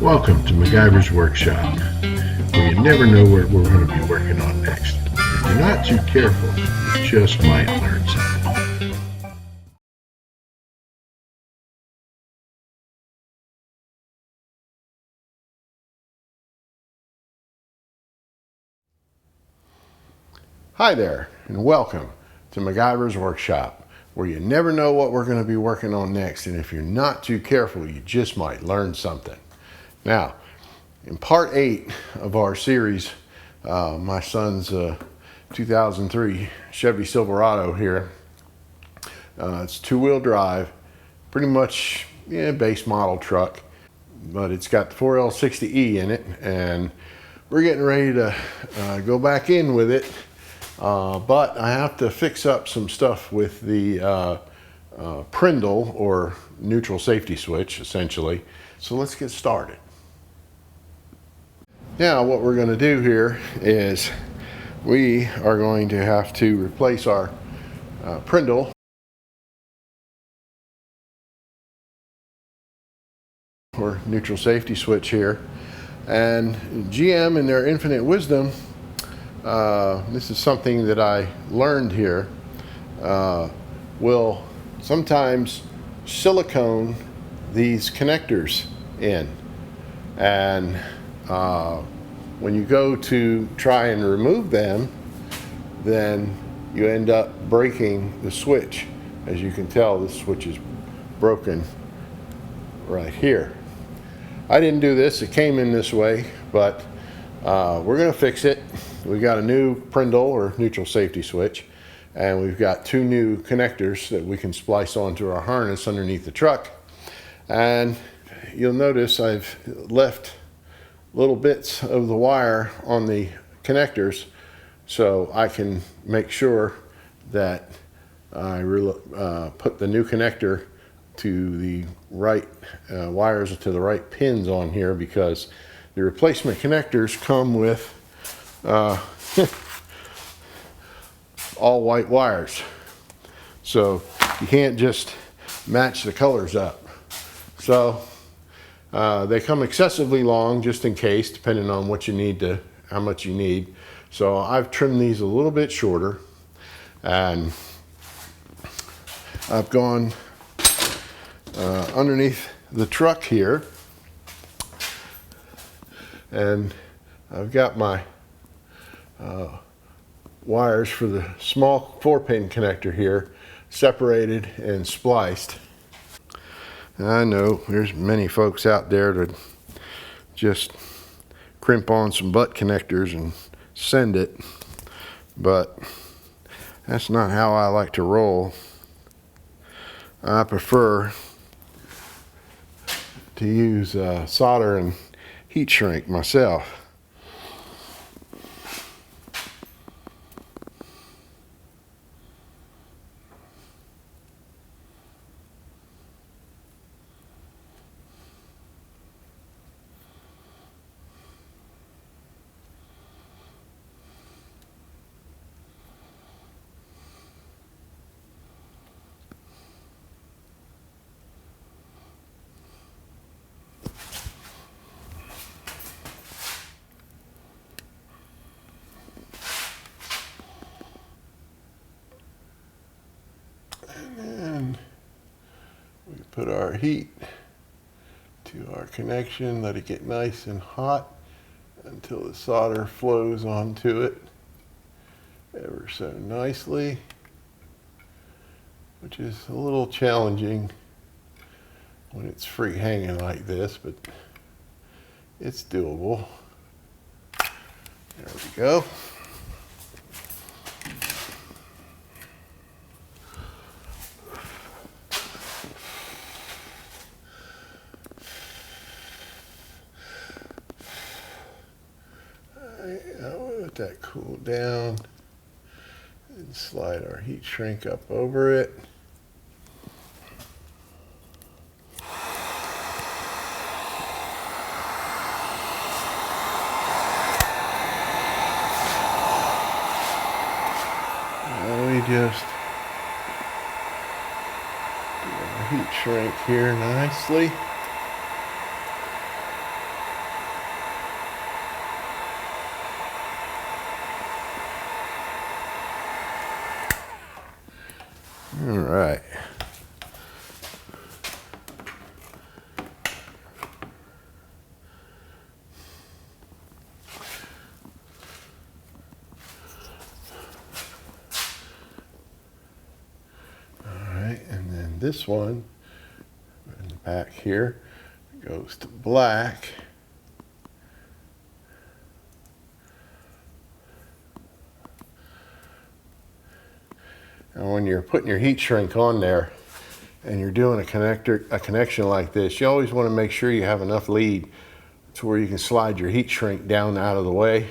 Welcome to MacGyver's Workshop, where you never know what we're going to be working on next. If you're not too careful, you just might learn something. Hi there, and welcome to MacGyver's Workshop, where you never know what we're going to be working on next, and if you're not too careful, you just might learn something. Now, in part 8 of our series, my son's 2003 Chevy Silverado here. It's two-wheel drive, pretty much base model truck, but it's got the 4L60E in it, and we're getting ready to go back in with it. But I have to fix up some stuff with the PRNDL, or neutral safety switch, essentially. So let's get started. Now what we're going to do here is we are going to have to replace our PRNDL, or neutral safety switch here. And GM, in their infinite wisdom, this is something that I learned here, will sometimes silicone these connectors in, and when you go to try and remove them, then you end up breaking the switch. As you can tell, this switch is broken right here. I didn't do this, it came in this way, but we're going to fix it. We got a new PRNDL, or neutral safety switch, and we've got two new connectors that we can splice onto our harness underneath the truck. And you'll notice I've left little bits of the wire on the connectors so I can make sure that I put the new connector to the right wires, to the right pins on here, because the replacement connectors come with all white wires, so you can't just match the colors up. So they come excessively long, just in case, depending on what you need to, how much you need. So I've trimmed these a little bit shorter, and I've gone underneath the truck here, and I've got my wires for the small 4-pin connector here separated and spliced. And I know there's many folks out there that just crimp on some butt connectors and send it, but that's not how I like to roll. I prefer to use solder and heat shrink myself. And we put our heat to our connection, let it get nice and hot until the solder flows onto it ever so nicely, which is a little challenging when it's free hanging like this, but it's doable. There we go. I'll let that cool down and slide our heat shrink up over it. Now we just do our heat shrink here nicely. this one in the back here goes to black. And when you're putting your heat shrink on there and you're doing a connection like this, you always want to make sure you have enough lead to where you can slide your heat shrink down out of the way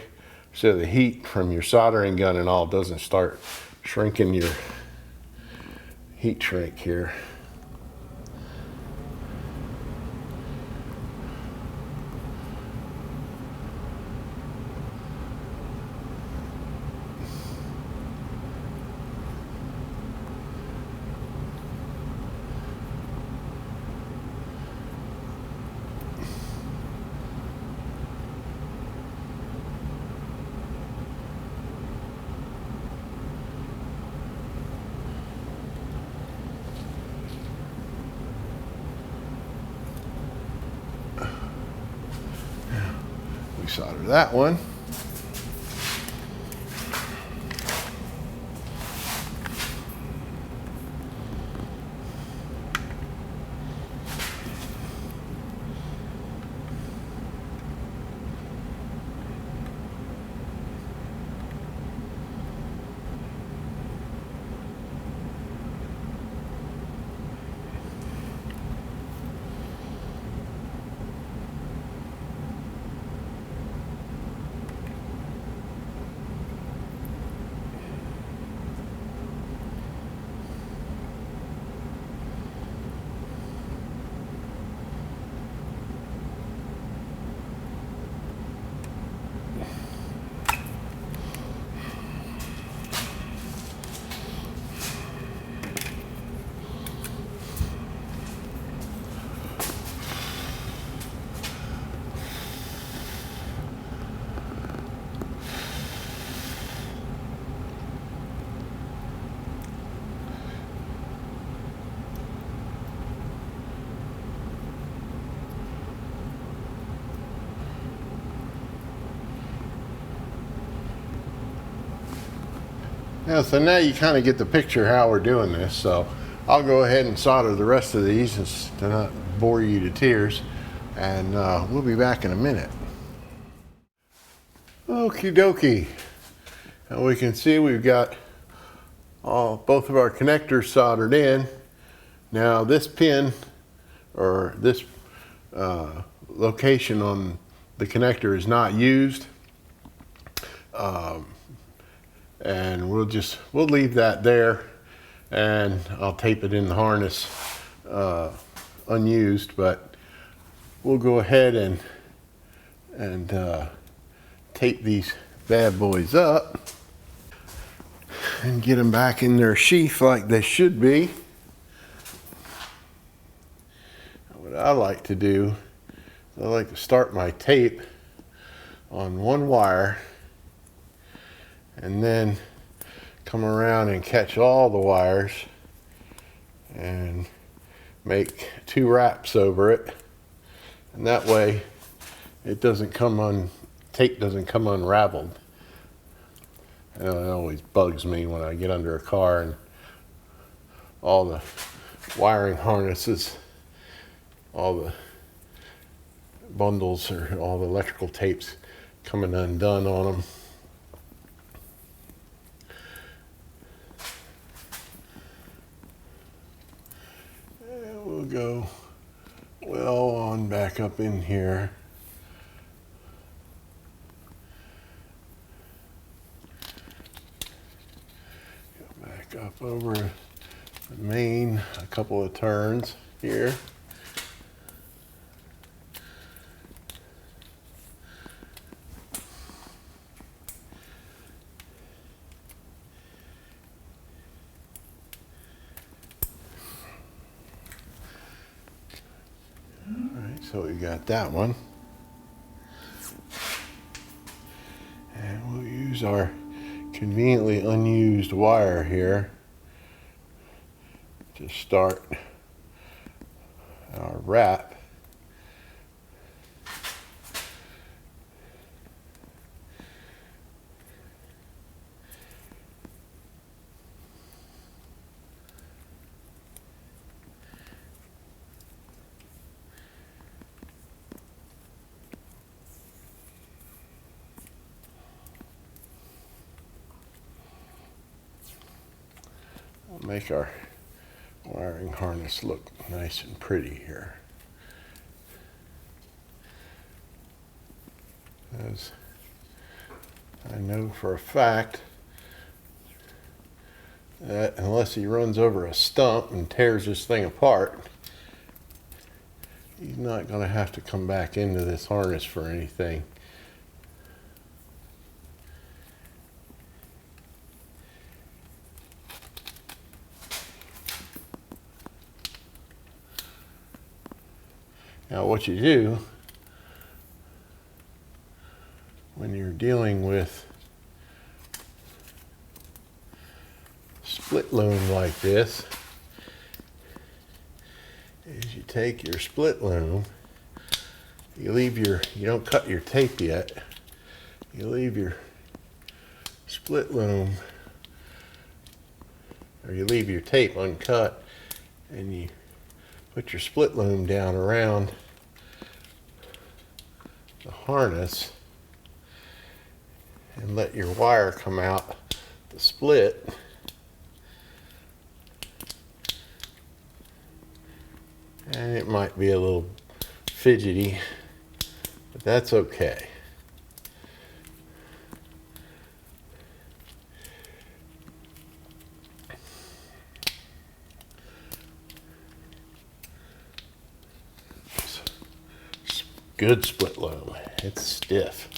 so the heat from your soldering gun and all doesn't start shrinking your heat shrink here. We solder that one. Yeah, so now you kind of get the picture how we're doing this. So I'll go ahead and solder the rest of these just to not bore you to tears, and we'll be back in a minute. Okie dokie. And we can see we've got both of our connectors soldered in. Now this pin, or this location on the connector, is not used. And we'll leave that there, and I'll tape it in the harness unused, but we'll go ahead and tape these bad boys up and get them back in their sheath like they should be. What I like to do is I like to start my tape on one wire and then come around and catch all the wires and make 2 wraps over it, and that way it doesn't come tape doesn't come unraveled. And it always bugs me when I get under a car and all the wiring harnesses, all the bundles or all the electrical tapes coming undone on them. We'll go well on back up in here. Go back up over the main a couple of turns here. So we got that one, and we'll use our conveniently unused wire here to start our wrap. make our wiring harness look nice and pretty here. As I know for a fact that unless he runs over a stump and tears this thing apart, he's not going to have to come back into this harness for anything. Now what you do when you're dealing with split loom like this is you take your split loom, you don't cut your tape yet, you leave your split loom, or you leave your tape uncut, and you put your split loom down around the harness and let your wire come out the split. And it might be a little fidgety, but that's okay. Good split loom. It's stiff.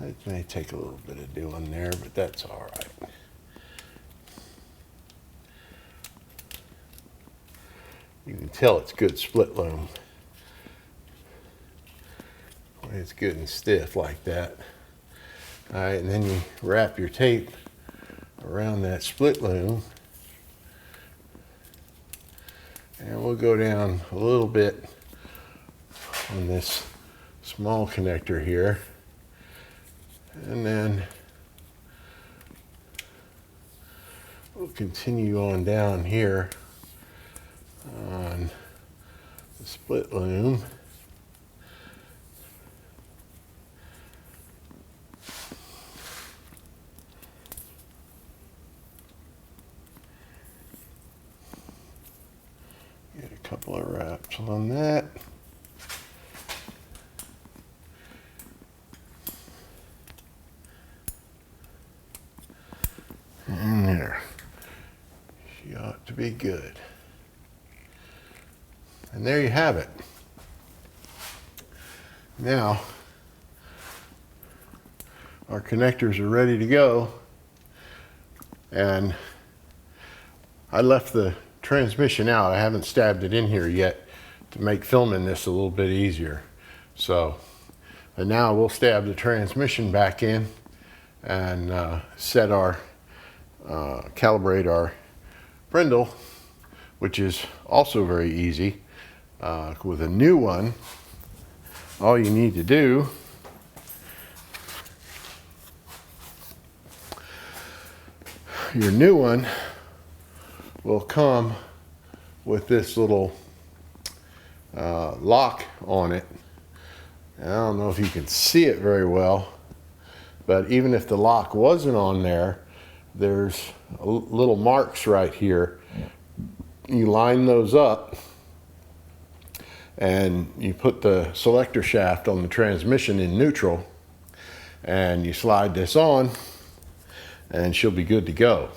It may take a little bit of doing there, but that's all right. You can tell it's good split loom when it's good and stiff like that. All right, and then you wrap your tape around that split loom, and we'll go down a little bit on this small connector here, and then we'll continue on down here on the split loom. Get a couple of wraps on that. And there. She ought to be good. And there you have it. Now, our connectors are ready to go. And I left the transmission out. I haven't stabbed it in here yet to make filming this a little bit easier. So, and now we'll stab the transmission back in and set our, calibrate our brindle, which is also very easy. With a new one, all you need to do your new one will come with this little lock on it. And I don't know if you can see it very well, but even if the lock wasn't on there, there's little marks right here. You line those up and you put the selector shaft on the transmission in neutral, and you slide this on and she'll be good to go.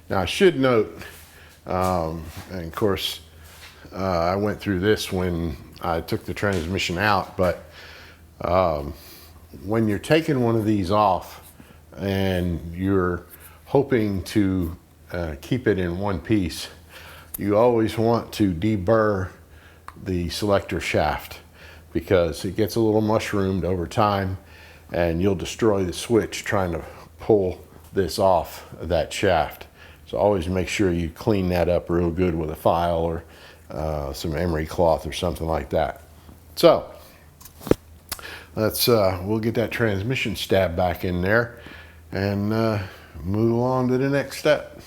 Now I should note, and of course I went through this when I took the transmission out, but when you're taking one of these off and you're hoping to keep it in one piece, you always want to deburr the selector shaft, because it gets a little mushroomed over time and you'll destroy the switch trying to pull this off of that shaft. So always make sure you clean that up real good with a file or some emery cloth or something like that. So let's we'll get that transmission stab back in there, and move on to the next step.